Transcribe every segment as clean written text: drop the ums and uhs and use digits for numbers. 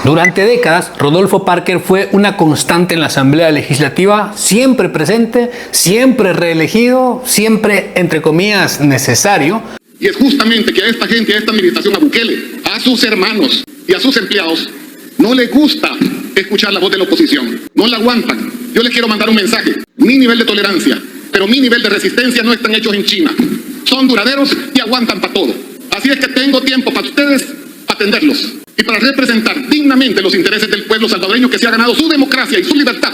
Durante décadas, Rodolfo Parker fue una constante en la Asamblea Legislativa, siempre presente, siempre reelegido, siempre, entre comillas, necesario. Y es justamente que a esta gente, a esta administración, a Bukele, a sus hermanos y a sus empleados, no les gusta escuchar la voz de la oposición. No la aguantan. Yo les quiero mandar un mensaje. Mi nivel de tolerancia, pero mi nivel de resistencia no están hechos en China. Son duraderos y aguantan para todo. Así es que tengo tiempo para ustedes atenderlos y para representar dignamente los intereses del pueblo salvadoreño que se ha ganado su democracia y su libertad.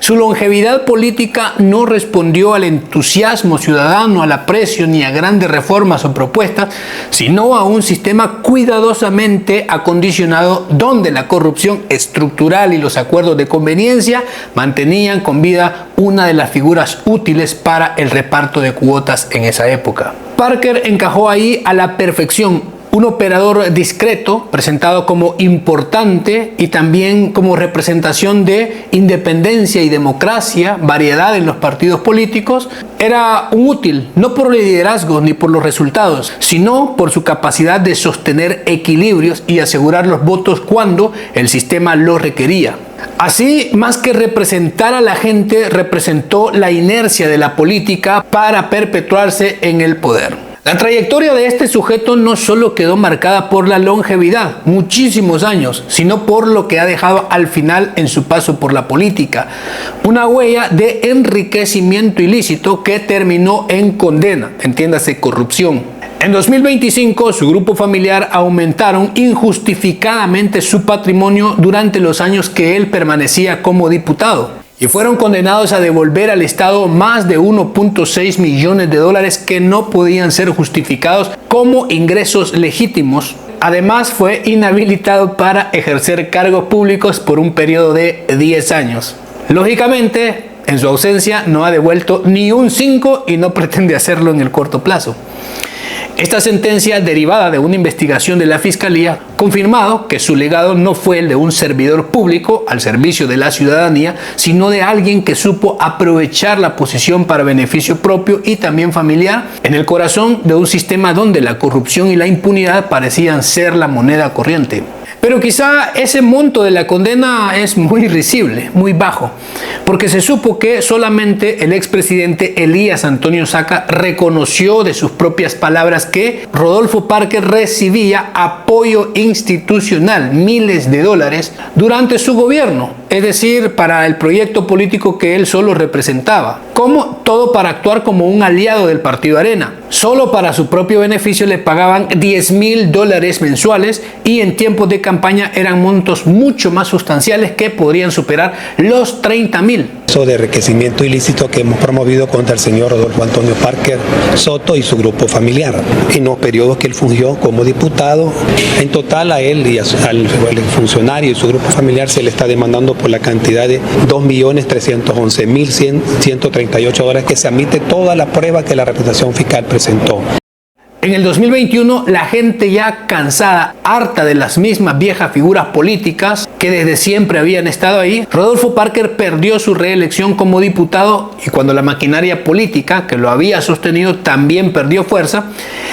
Su longevidad política no respondió al entusiasmo ciudadano, al aprecio ni a grandes reformas o propuestas, sino a un sistema cuidadosamente acondicionado donde la corrupción estructural y los acuerdos de conveniencia mantenían con vida una de las figuras útiles para el reparto de cuotas en esa época. Parker encajó ahí a la perfección. Un operador discreto, presentado como importante y también como representación de independencia y democracia, variedad en los partidos políticos, era un útil, no por liderazgo ni por los resultados, sino por su capacidad de sostener equilibrios y asegurar los votos cuando el sistema lo requería. Así, más que representar a la gente, representó la inercia de la política para perpetuarse en el poder. La trayectoria de este sujeto no solo quedó marcada por la longevidad, muchísimos años, sino por lo que ha dejado al final en su paso por la política. Una huella de enriquecimiento ilícito que terminó en condena, entiéndase corrupción. En 2025, su grupo familiar aumentaron injustificadamente su patrimonio durante los años que él permanecía como diputado. Y fueron condenados a devolver al Estado más de 1.6 millones de dólares que no podían ser justificados como ingresos legítimos. Además, fue inhabilitado para ejercer cargos públicos por un periodo de 10 años. Lógicamente, en su ausencia no ha devuelto ni un 5 y no pretende hacerlo en el corto plazo. Esta sentencia, derivada de una investigación de la Fiscalía, confirmado que su legado no fue el de un servidor público al servicio de la ciudadanía, sino de alguien que supo aprovechar la posición para beneficio propio y también familiar, en el corazón de un sistema donde la corrupción y la impunidad parecían ser la moneda corriente. Pero quizá ese monto de la condena es muy risible, muy bajo, porque se supo que solamente el expresidente Elías Antonio Saca reconoció de sus propias palabras que Rodolfo Parker recibía apoyo institucional, miles de dólares, durante su gobierno, es decir, para el proyecto político que él solo representaba, como todo para actuar como un aliado del Partido Arena. Solo para su propio beneficio le pagaban $10,000 mensuales y en tiempos de campaña eran montos mucho más sustanciales que podrían superar los 30,000. De enriquecimiento ilícito que hemos promovido contra el señor Rodolfo Antonio Parker Soto y su grupo familiar en los periodos que él fungió como diputado. En total a él y al funcionario y su grupo familiar se le está demandando por la cantidad de $2,311,138 que se admite toda la prueba que la representación fiscal presentó. En el 2021, la gente ya cansada, harta de las mismas viejas figuras políticas que desde siempre habían estado ahí, Rodolfo Parker perdió su reelección como diputado y cuando la maquinaria política que lo había sostenido también perdió fuerza,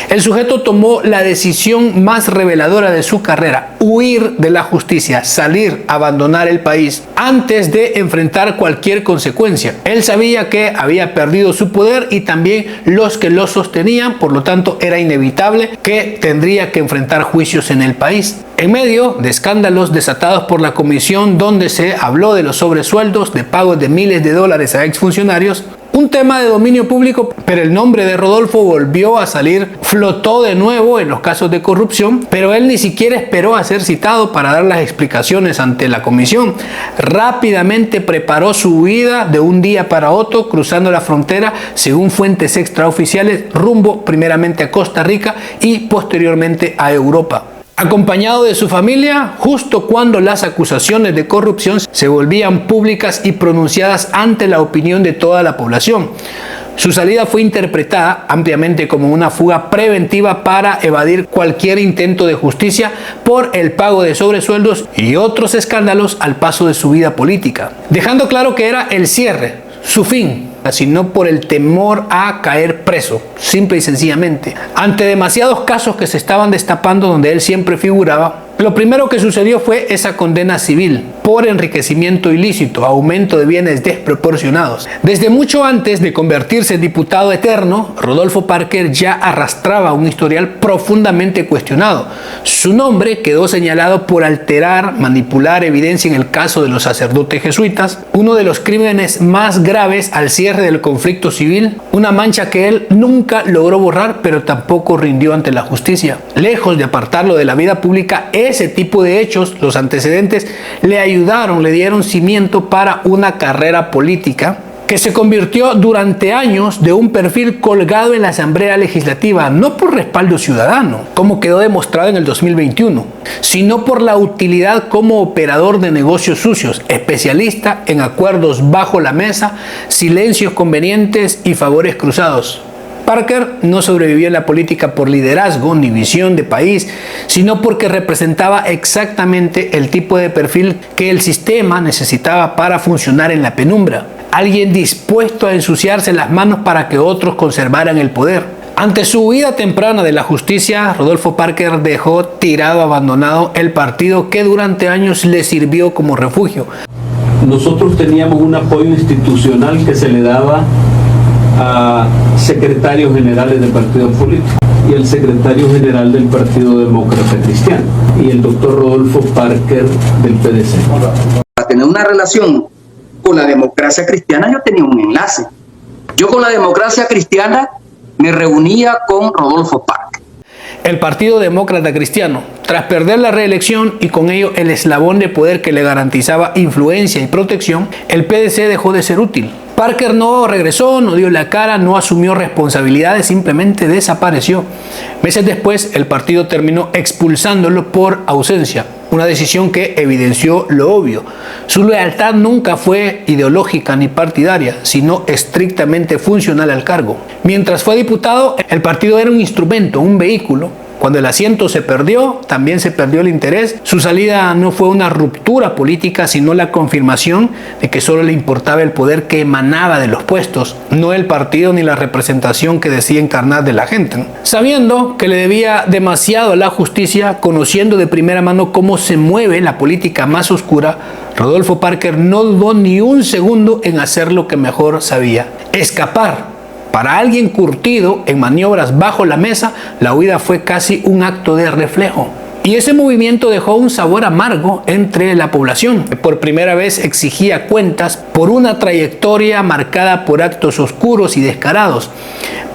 el sujeto tomó la decisión más reveladora de su carrera: huir de la justicia, salir, abandonar el país antes de enfrentar cualquier consecuencia. Él sabía que había perdido su poder y también los que lo sostenían, por lo tanto era inevitable que tendría que enfrentar juicios en el país. En medio de escándalos desatados por la comisión donde se habló de los sobresueldos, de pagos de miles de dólares a exfuncionarios, un tema de dominio público, pero el nombre de Rodolfo volvió a salir, flotó de nuevo en los casos de corrupción, pero él ni siquiera esperó a ser citado para dar las explicaciones ante la comisión. Rápidamente preparó su huida de un día para otro, cruzando la frontera, según fuentes extraoficiales, rumbo primeramente a Costa Rica y posteriormente a Europa. Acompañado de su familia, justo cuando las acusaciones de corrupción se volvían públicas y pronunciadas ante la opinión de toda la población. Su salida fue interpretada ampliamente como una fuga preventiva para evadir cualquier intento de justicia por el pago de sobresueldos y otros escándalos al paso de su vida política, dejando claro que era el cierre, su fin, sino por el temor a caer preso, simple y sencillamente. Ante demasiados casos que se estaban destapando donde él siempre figuraba, Lo primero que sucedió fue esa condena civil por enriquecimiento ilícito, aumento de bienes desproporcionados. Desde mucho antes de convertirse en diputado eterno, Rodolfo Parker ya arrastraba un historial profundamente cuestionado. Su nombre quedó señalado por alterar, manipular evidencia en el caso de los sacerdotes jesuitas, uno de los crímenes más graves al cierre del conflicto civil, una mancha que él nunca logró borrar, pero tampoco rindió ante la justicia. Lejos de apartarlo de la vida pública, ese tipo de hechos, los antecedentes, le dieron cimiento para una carrera política que se convirtió durante años de un perfil colgado en la Asamblea Legislativa, no por respaldo ciudadano, como quedó demostrado en el 2021, sino por la utilidad como operador de negocios sucios, especialista en acuerdos bajo la mesa, silencios convenientes y favores cruzados. Parker no sobrevivió en la política por liderazgo ni visión de país, sino porque representaba exactamente el tipo de perfil que el sistema necesitaba para funcionar en la penumbra. Alguien dispuesto a ensuciarse las manos para que otros conservaran el poder. Ante su huida temprana de la justicia, Rodolfo Parker dejó tirado, abandonado el partido que durante años le sirvió como refugio. Nosotros teníamos un apoyo institucional que se le daba a secretarios generales de partidos políticos y el secretario general del Partido Demócrata Cristiano y el doctor Rodolfo Parker del PDC. Para tener una relación con la democracia cristiana yo tenía un enlace. Yo con la democracia cristiana me reunía con Rodolfo Parker. El Partido Demócrata Cristiano, tras perder la reelección y con ello el eslabón de poder que le garantizaba influencia y protección, el PDC dejó de ser útil. Parker no regresó, no dio la cara, no asumió responsabilidades, simplemente desapareció. Meses después, el partido terminó expulsándolo por ausencia, una decisión que evidenció lo obvio. Su lealtad nunca fue ideológica ni partidaria, sino estrictamente funcional al cargo. Mientras fue diputado, el partido era un instrumento, un vehículo. Cuando el asiento se perdió, también se perdió el interés. Su salida no fue una ruptura política, sino la confirmación de que solo le importaba el poder que emanaba de los puestos, no el partido ni la representación que decía encarnar de la gente. Sabiendo que le debía demasiado a la justicia, conociendo de primera mano cómo se mueve la política más oscura, Rodolfo Parker no dudó ni un segundo en hacer lo que mejor sabía: escapar. Para alguien curtido en maniobras bajo la mesa, la huida fue casi un acto de reflejo. Y ese movimiento dejó un sabor amargo entre la población, que por primera vez exigía cuentas por una trayectoria marcada por actos oscuros y descarados.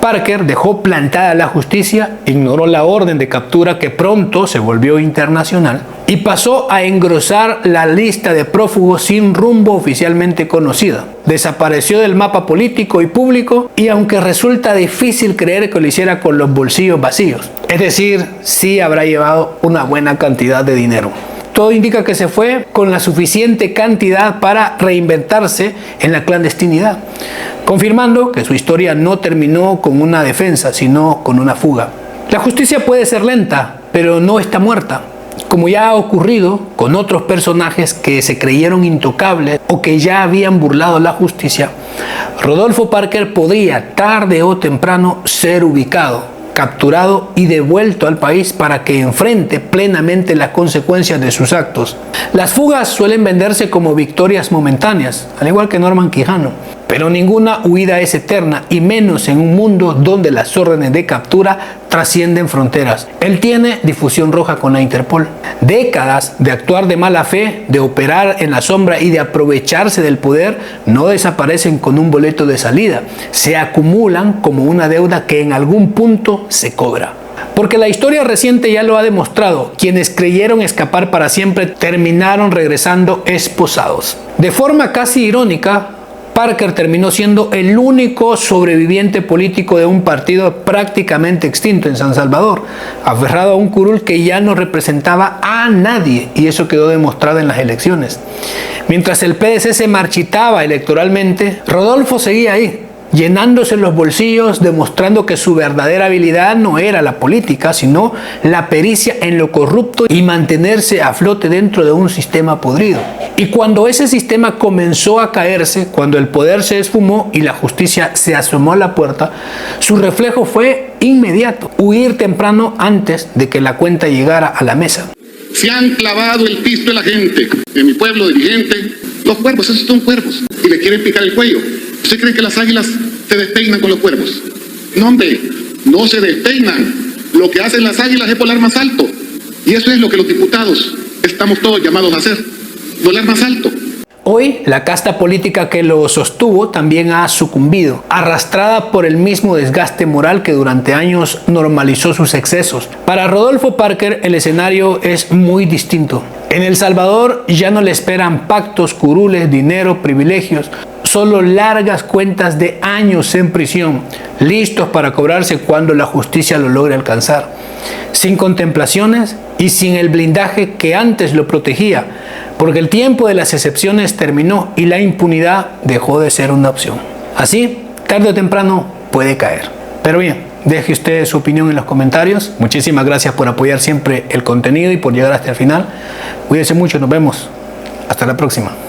Parker dejó plantada la justicia, ignoró la orden de captura que pronto se volvió internacional y pasó a engrosar la lista de prófugos sin rumbo oficialmente conocida. Desapareció del mapa político y público, y aunque resulta difícil creer que lo hiciera con los bolsillos vacíos, es decir, sí habrá llevado una buena cantidad de dinero. Todo indica que se fue con la suficiente cantidad para reinventarse en la clandestinidad, confirmando que su historia no terminó con una defensa, sino con una fuga. La justicia puede ser lenta, pero no está muerta. Como ya ha ocurrido con otros personajes que se creyeron intocables o que ya habían burlado la justicia, Rodolfo Parker podría tarde o temprano ser ubicado, capturado y devuelto al país para que enfrente plenamente las consecuencias de sus actos. Las fugas suelen venderse como victorias momentáneas, al igual que Norman Quijano, pero ninguna huida es eterna, y menos en un mundo donde las órdenes de captura trascienden fronteras. Él tiene difusión roja con la Interpol. Décadas de actuar de mala fe, de operar en la sombra y de aprovecharse del poder no desaparecen con un boleto de salida, se acumulan como una deuda que en algún punto se cobra. Porque la historia reciente ya lo ha demostrado: quienes creyeron escapar para siempre terminaron regresando esposados. De forma casi irónica, Parker terminó siendo el único sobreviviente político de un partido prácticamente extinto en San Salvador, aferrado a un curul que ya no representaba a nadie, y eso quedó demostrado en las elecciones. Mientras el PDC se marchitaba electoralmente, Rodolfo seguía ahí, llenándose los bolsillos, demostrando que su verdadera habilidad no era la política, sino la pericia en lo corrupto y mantenerse a flote dentro de un sistema podrido. Y cuando ese sistema comenzó a caerse, cuando el poder se esfumó y la justicia se asomó a la puerta, su reflejo fue inmediato: huir temprano antes de que la cuenta llegara a la mesa. Se han clavado el pisto de la gente. En mi pueblo, dirigente, los cuervos, esos son cuervos. Y le quieren picar el cuello. ¿Usted cree que las águilas se despeinan con los cuervos? No, hombre, no se despeinan. Lo que hacen las águilas es volar más alto. Y eso es lo que los diputados estamos todos llamados a hacer. Volar más alto. Hoy, la casta política que lo sostuvo también ha sucumbido, arrastrada por el mismo desgaste moral que durante años normalizó sus excesos. Para Rodolfo Parker, el escenario es muy distinto. En El Salvador ya no le esperan pactos, curules, dinero, privilegios, solo largas cuentas de años en prisión, listos para cobrarse cuando la justicia lo logre alcanzar, sin contemplaciones y sin el blindaje que antes lo protegía, porque el tiempo de las excepciones terminó y la impunidad dejó de ser una opción. Así, tarde o temprano puede caer. Pero bien, deje usted su opinión en los comentarios. Muchísimas gracias por apoyar siempre el contenido y por llegar hasta el final. Cuídense mucho, nos vemos. Hasta la próxima.